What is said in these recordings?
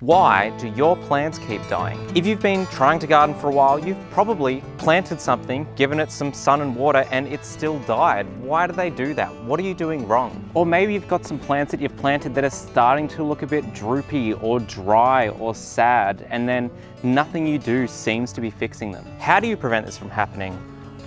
Why do your plants keep dying? If you've been trying to garden for a while, you've probably planted something, given it some sun and water, and it still died. Why do they do that? What are you doing wrong? Or maybe you've got some plants that you've planted that are starting to look a bit droopy or dry or sad, and then nothing you do seems to be fixing them. How do you prevent this from happening?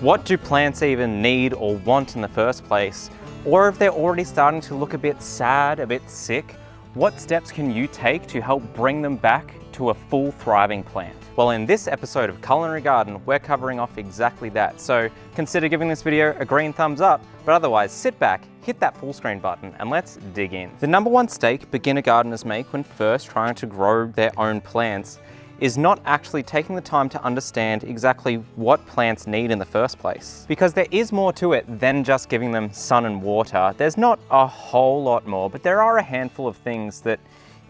What do plants even need or want in the first place? Or if they're already starting to look a bit sad, a bit sick, what steps can you take to help bring them back to a full thriving plant? Well, in this episode of Culinary Garden, we're covering off exactly that. So consider giving this video a green thumbs up, but otherwise sit back, hit that full screen button, and let's dig in. The number one mistake beginner gardeners make when first trying to grow their own plants is not actually taking the time to understand exactly what plants need in the first place. Because there is more to it than just giving them sun and water. There's not a whole lot more, but there are a handful of things that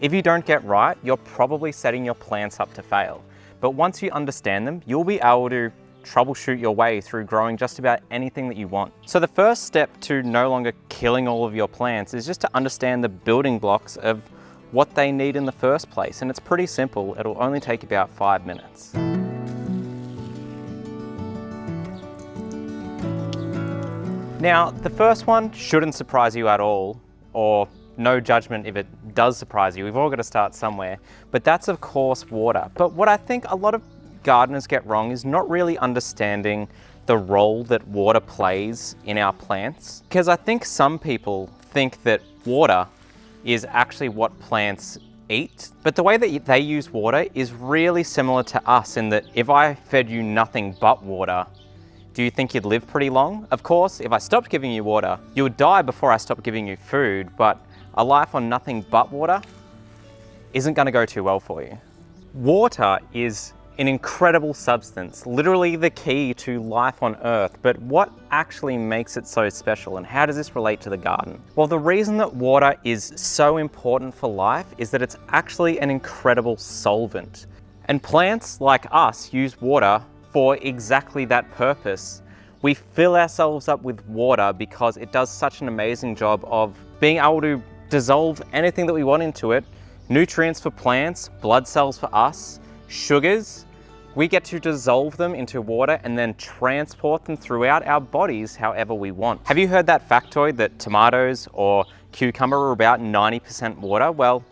if you don't get right, you're probably setting your plants up to fail. But once you understand them, you'll be able to troubleshoot your way through growing just about anything that you want. So the first step to no longer killing all of your plants is just to understand the building blocks of what they need in the first place, and it's pretty simple. It'll only take about 5 minutes. Now, the first one shouldn't surprise you at all, or no judgment if it does surprise you. We've all got to start somewhere, but that's of course water. But what I think a lot of gardeners get wrong is not really understanding the role that water plays in our plants. Because I think some people think that water is actually what plants eat. But the way that they use water is really similar to us in that if I fed you nothing but water, do you think you'd live pretty long? Of course, if I stopped giving you water, you would die before I stopped giving you food, but a life on nothing but water isn't going to go too well for you. Water is an incredible substance, literally the key to life on Earth, but what actually makes it so special and how does this relate to the garden? Well, the reason that water is so important for life is that it's actually an incredible solvent. And plants like us use water for exactly that purpose. We fill ourselves up with water because it does such an amazing job of being able to dissolve anything that we want into it. Nutrients for plants, blood cells for us, sugars. We get to dissolve them into water and then transport them throughout our bodies however we want. Have you heard that factoid that tomatoes or cucumber are about 90% water? Well,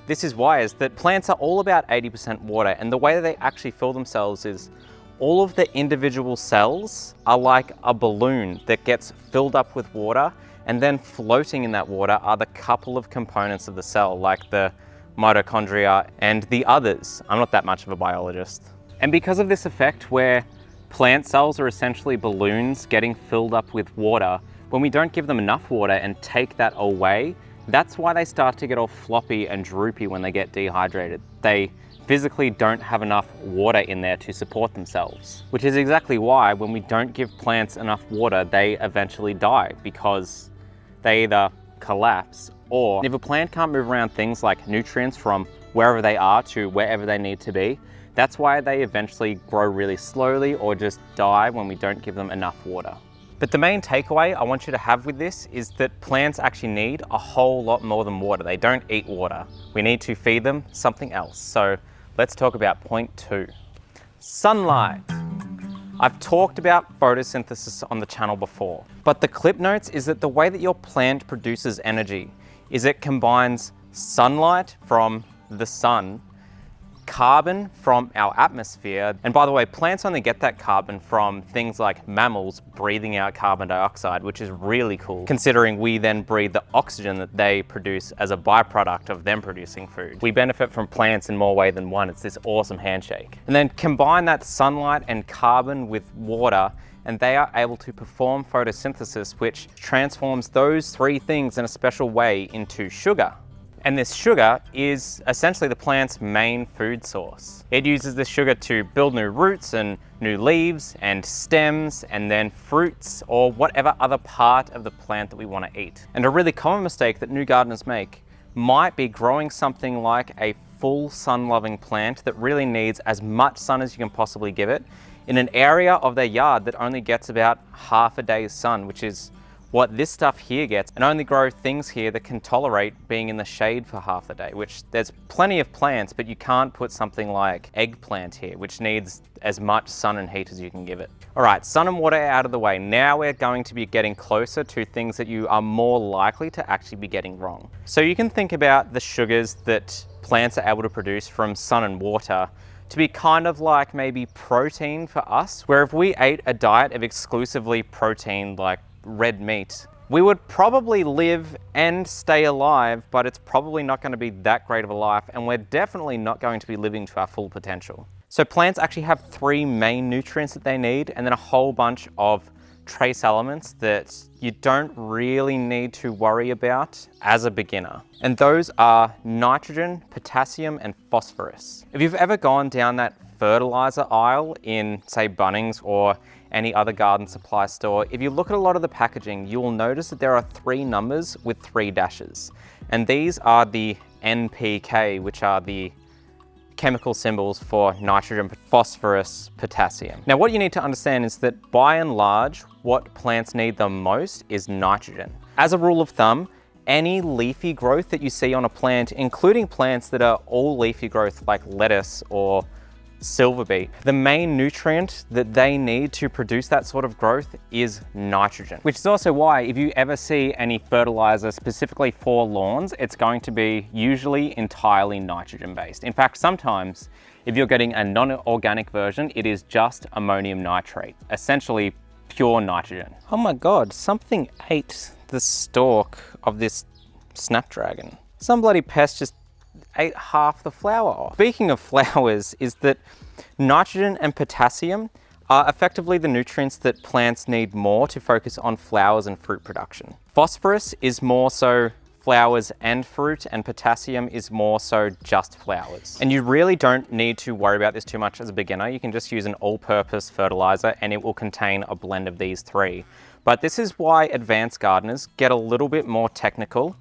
this is why, is that plants are all about 80% water, and the way that they actually fill themselves is all of the individual cells are like a balloon that gets filled up with water, and then floating in that water are the couple of components of the cell, like the mitochondria and the others. I'm not that much of a biologist. And because of this effect where plant cells are essentially balloons getting filled up with water, when we don't give them enough water and take that away, that's why they start to get all floppy and droopy when they get dehydrated. They physically don't have enough water in there to support themselves, which is exactly why when we don't give plants enough water, they eventually die because they either collapse, or if a plant can't move around things like nutrients from wherever they are to wherever they need to be, that's why they eventually grow really slowly or just die when we don't give them enough water. But the main takeaway I want you to have with this is that plants actually need a whole lot more than water. They don't eat water. We need to feed them something else. So let's talk about point 2. Sunlight. I've talked about photosynthesis on the channel before, but the clip notes is that the way that your plant produces energy is it combines sunlight from the sun, carbon from our atmosphere, and by the way, plants only get that carbon from things like mammals breathing out carbon dioxide, which is really cool, considering we then breathe the oxygen that they produce as a byproduct of them producing food. We benefit from plants in more ways than one. It's this awesome handshake. And then combine that sunlight and carbon with water, and they are able to perform photosynthesis, which transforms those three things in a special way into sugar. And this sugar is essentially the plant's main food source. It uses this sugar to build new roots and new leaves and stems and then fruits or whatever other part of the plant that we want to eat. And a really common mistake that new gardeners make might be growing something like a full sun-loving plant that really needs as much sun as you can possibly give it in an area of their yard that only gets about half a day's sun, which is what this stuff here gets, and only grow things here that can tolerate being in the shade for half the day, which there's plenty of plants, but you can't put something like eggplant here, which needs as much sun and heat as you can give it. All right, sun and water out of the way. Now we're going to be getting closer to things that you are more likely to actually be getting wrong. So you can think about the sugars that plants are able to produce from sun and water to be kind of like maybe protein for us, where if we ate a diet of exclusively protein like red meat, we would probably live and stay alive, but it's probably not going to be that great of a life, and we're definitely not going to be living to our full potential. So plants actually have 3 main nutrients that they need, and then a whole bunch of trace elements that you don't really need to worry about as a beginner. And those are nitrogen, potassium, and phosphorus. If you've ever gone down that fertilizer aisle in, say, Bunnings or any other garden supply store, if you look at a lot of the packaging, you will notice that there are 3 numbers with 3 dashes. And these are the NPK, which are the chemical symbols for nitrogen, phosphorus, potassium. Now, what you need to understand is that by and large, what plants need the most is nitrogen. As a rule of thumb, any leafy growth that you see on a plant, including plants that are all leafy growth like lettuce or silver beet, the main nutrient that they need to produce that sort of growth is nitrogen. Which is also why if you ever see any fertilizer specifically for lawns, it's going to be usually entirely nitrogen based. In fact, sometimes if you're getting a non-organic version, it is just ammonium nitrate, essentially pure nitrogen. Oh my God, something ate the stalk of this snapdragon. Some bloody pest just ate half the flower off. Speaking of flowers, is that nitrogen and potassium are effectively the nutrients that plants need more to focus on flowers and fruit production. Phosphorus is more so flowers and fruit, and potassium is more so just flowers. And you really don't need to worry about this too much as a beginner. You can just use an all-purpose fertilizer and it will contain a blend of these 3. But this is why advanced gardeners get a little bit more technical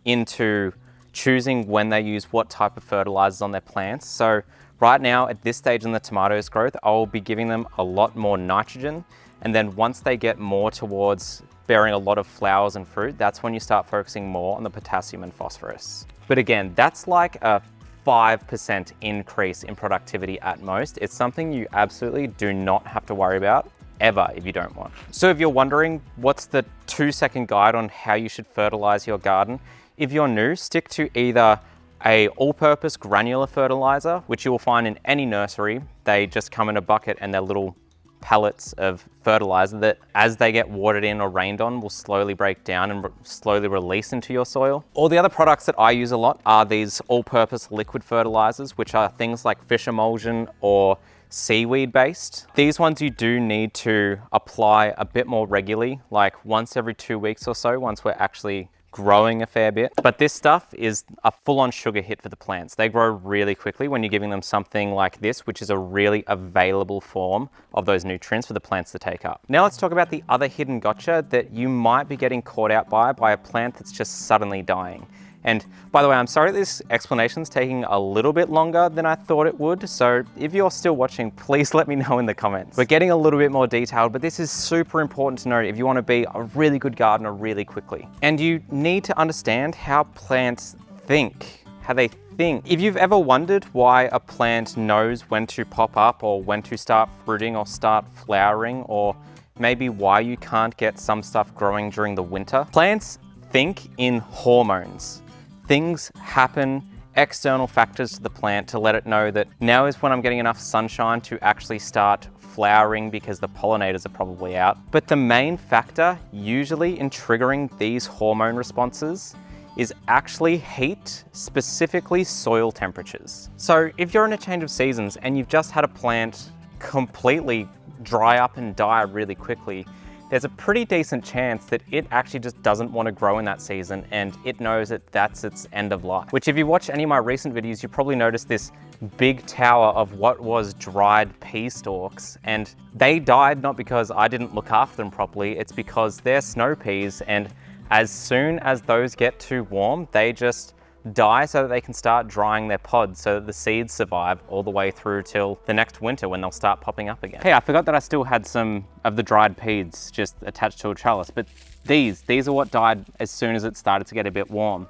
into choosing when they use what type of fertilizers on their plants. So right now at this stage in the tomatoes growth, I'll be giving them a lot more nitrogen. And then once they get more towards bearing a lot of flowers and fruit, that's when you start focusing more on the potassium and phosphorus. But again, that's like a 5% increase in productivity at most. It's something you absolutely do not have to worry about ever if you don't want. So if you're wondering what's the 2-second guide on how you should fertilize your garden, if you're new, stick to either a all-purpose granular fertilizer, which you will find in any nursery. They just come in a bucket and they're little pellets of fertilizer that as they get watered in or rained on will slowly break down and slowly release into your soil. All the other products that I use a lot are these all-purpose liquid fertilizers, which are things like fish emulsion or seaweed based. These ones you do need to apply a bit more regularly, like once every 2 weeks or so, once we're actually growing a fair bit. But this stuff is a full-on sugar hit for the plants. They grow really quickly when you're giving them something like this, which is a really available form of those nutrients for the plants to take up. Now let's talk about the other hidden gotcha that you might be getting caught out by a plant that's just suddenly dying. And by the way, I'm sorry this explanation's taking a little bit longer than I thought it would. So if you're still watching, please let me know in the comments. We're getting a little bit more detailed, but this is super important to know if you want to be a really good gardener really quickly. And you need to understand how plants think, how they think. If you've ever wondered why a plant knows when to pop up or when to start fruiting or start flowering, or maybe why you can't get some stuff growing during the winter, plants think in hormones. Things happen, external factors to the plant to let it know that now is when I'm getting enough sunshine to actually start flowering because the pollinators are probably out. But the main factor usually in triggering these hormone responses is actually heat, specifically soil temperatures. So if you're in a change of seasons and you've just had a plant completely dry up and die really quickly, there's a pretty decent chance that it actually just doesn't want to grow in that season and it knows that that's its end of life. Which if you watch any of my recent videos, you probably noticed this big tower of what was dried pea stalks, and they died not because I didn't look after them properly, it's because they're snow peas, and as soon as those get too warm, they just die so that they can start drying their pods so that the seeds survive all the way through till the next winter when they'll start popping up again. Hey, I forgot that I still had some of the dried peas just attached to a trellis, but these are what died as soon as it started to get a bit warm.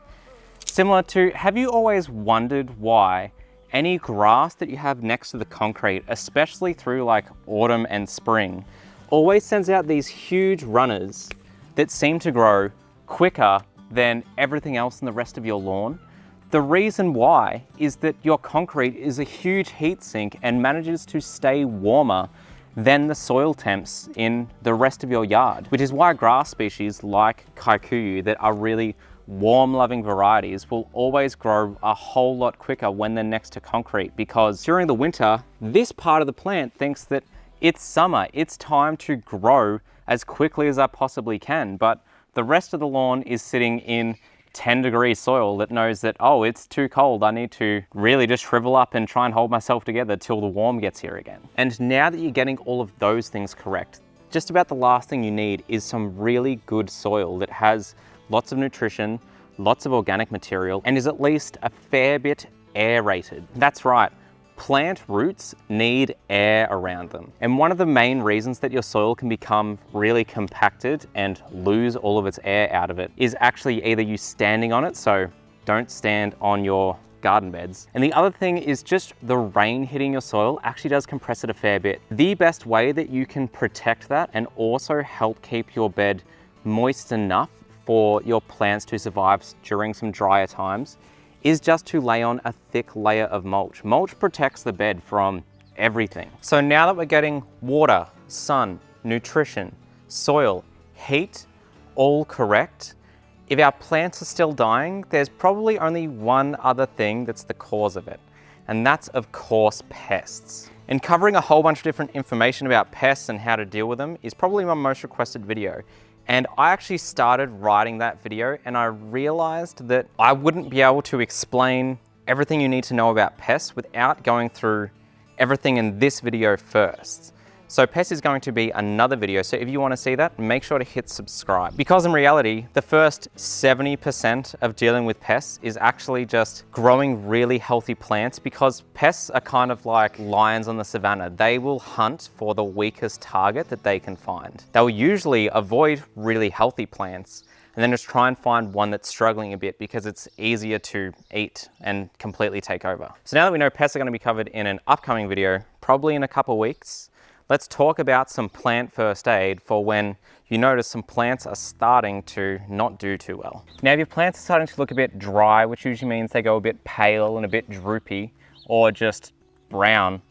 Similar to, have you always wondered why any grass that you have next to the concrete, especially through like autumn and spring, always sends out these huge runners that seem to grow quicker than everything else in the rest of your lawn? The reason why is that your concrete is a huge heat sink and manages to stay warmer than the soil temps in the rest of your yard, which is why grass species like kikuyu that are really warm-loving varieties will always grow a whole lot quicker when they're next to concrete, because during the winter, this part of the plant thinks that it's summer, it's time to grow as quickly as I possibly can, but the rest of the lawn is sitting in 10-degree soil that knows that, oh, it's too cold. I need to really just shrivel up and try and hold myself together till the warm gets here again. And now that you're getting all of those things correct, just about the last thing you need is some really good soil that has lots of nutrition, lots of organic material, and is at least a fair bit aerated. That's right. Plant roots need air around them. And one of the main reasons that your soil can become really compacted and lose all of its air out of it is actually either you standing on it, so don't stand on your garden beds. And the other thing is just the rain hitting your soil actually does compress it a fair bit. The best way that you can protect that and also help keep your bed moist enough for your plants to survive during some drier times is just to lay on a thick layer of mulch. Mulch protects the bed from everything. So now that we're getting water, sun, nutrition, soil, heat, all correct, if our plants are still dying, there's probably only one other thing that's the cause of it, and that's of course pests. And covering a whole bunch of different information about pests and how to deal with them is probably my most requested video. And I actually started writing that video and I realized that I wouldn't be able to explain everything you need to know about pests without going through everything in this video first. So pests is going to be another video, so if you want to see that, make sure to hit subscribe. Because in reality, the first 70% of dealing with pests is actually just growing really healthy plants, because pests are kind of like lions on the savannah. They will hunt for the weakest target that they can find. They'll usually avoid really healthy plants and then just try and find one that's struggling a bit because it's easier to eat and completely take over. So now that we know pests are going to be covered in an upcoming video, probably in a couple weeks, let's talk about some plant first aid for when you notice some plants are starting to not do too well. Now, if your plants are starting to look a bit dry, which usually means they go a bit pale and a bit droopy or just brown,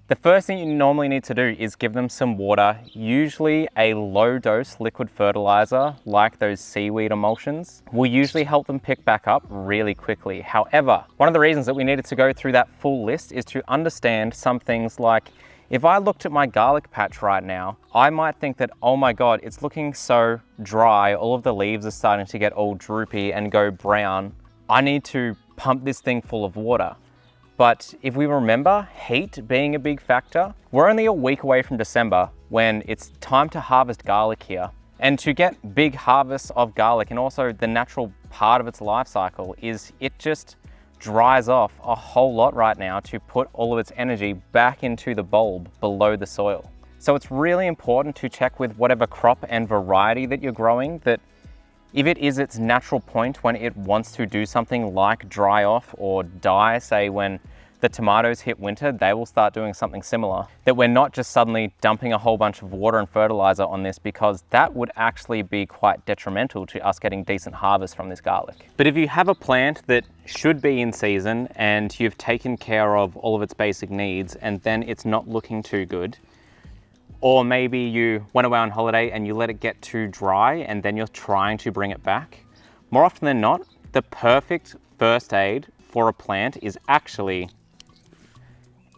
the first thing you normally need to do is give them some water, usually a low dose liquid fertilizer like those seaweed emulsions will usually help them pick back up really quickly. However, one of the reasons that we needed to go through that full list is to understand some things like, if I looked at my garlic patch right now, I might think that, oh my God, it's looking so dry. All of the leaves are starting to get all droopy and go brown. I need to pump this thing full of water. But if we remember heat being a big factor, we're only a week away from December when it's time to harvest garlic here. And to get big harvests of garlic, and also the natural part of its life cycle is it just dries off a whole lot right now to put all of its energy back into the bulb below the soil. So it's really important to check with whatever crop and variety that you're growing that if it is its natural point when it wants to do something like dry off or die, say when the tomatoes hit winter, they will start doing something similar. That we're not just suddenly dumping a whole bunch of water and fertilizer on this, because that would actually be quite detrimental to us getting decent harvest from this garlic. But if you have a plant that should be in season and you've taken care of all of its basic needs and then it's not looking too good, or maybe you went away on holiday and you let it get too dry and then you're trying to bring it back, more often than not, the perfect first aid for a plant is actually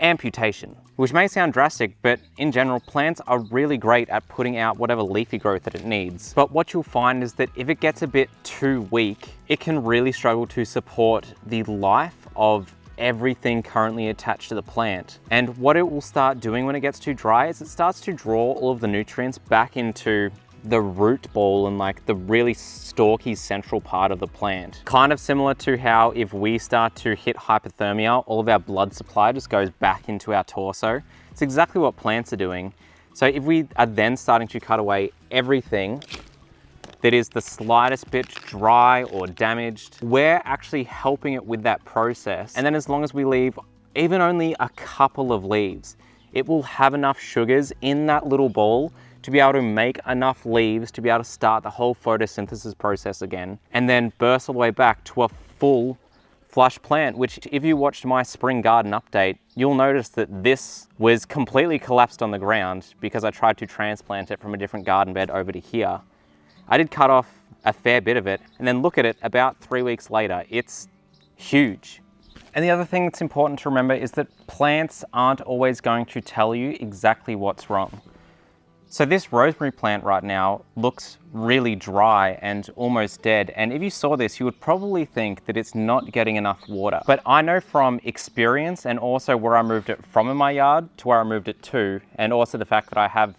amputation, which may sound drastic, but in general, plants are really great at putting out whatever leafy growth that it needs. But what you'll find is that if it gets a bit too weak, it can really struggle to support the life of everything currently attached to the plant. And what it will start doing when it gets too dry is it starts to draw all of the nutrients back into the root ball and like the really stalky central part of the plant. Kind of similar to how if we start to hit hypothermia, all of our blood supply just goes back into our torso. It's exactly what plants are doing. So if we are then starting to cut away everything that is the slightest bit dry or damaged, we're actually helping it with that process. And then as long as we leave even only a couple of leaves, it will have enough sugars in that little ball to be able to make enough leaves to be able to start the whole photosynthesis process again, and then burst all the way back to a full flush plant, which if you watched my spring garden update, you'll notice that this was completely collapsed on the ground because I tried to transplant it from a different garden bed over to here. I did cut off a fair bit of it, and then look at it about 3 weeks later, it's huge. And the other thing that's important to remember is that plants aren't always going to tell you exactly what's wrong. So this rosemary plant right now looks really dry and almost dead. And if you saw this, you would probably think that it's not getting enough water. But I know from experience, and also where I moved it from in my yard to where I moved it to, and also the fact that I have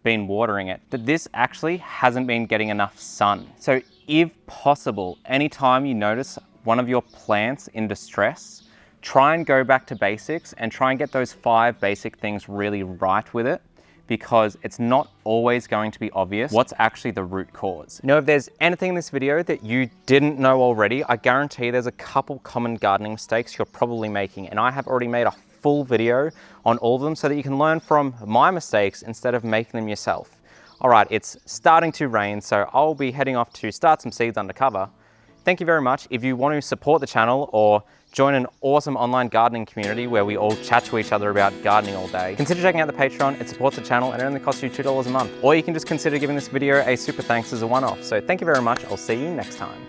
been watering it, that this actually hasn't been getting enough sun. So if possible, anytime you notice one of your plants in distress, try and go back to basics and try and get those 5 basic things really right with it, because it's not always going to be obvious what's actually the root cause. Now, if there's anything in this video that you didn't know already, I guarantee there's a couple common gardening mistakes you're probably making, and I have already made a full video on all of them so that you can learn from my mistakes instead of making them yourself. All right, it's starting to rain, so I'll be heading off to start some seeds undercover. Thank you very much. If you want to support the channel or join an awesome online gardening community where we all chat to each other about gardening all day, consider checking out the Patreon. It supports the channel and it only costs you $2 a month. Or you can just consider giving this video a super thanks as a one-off. So thank you very much. I'll see you next time.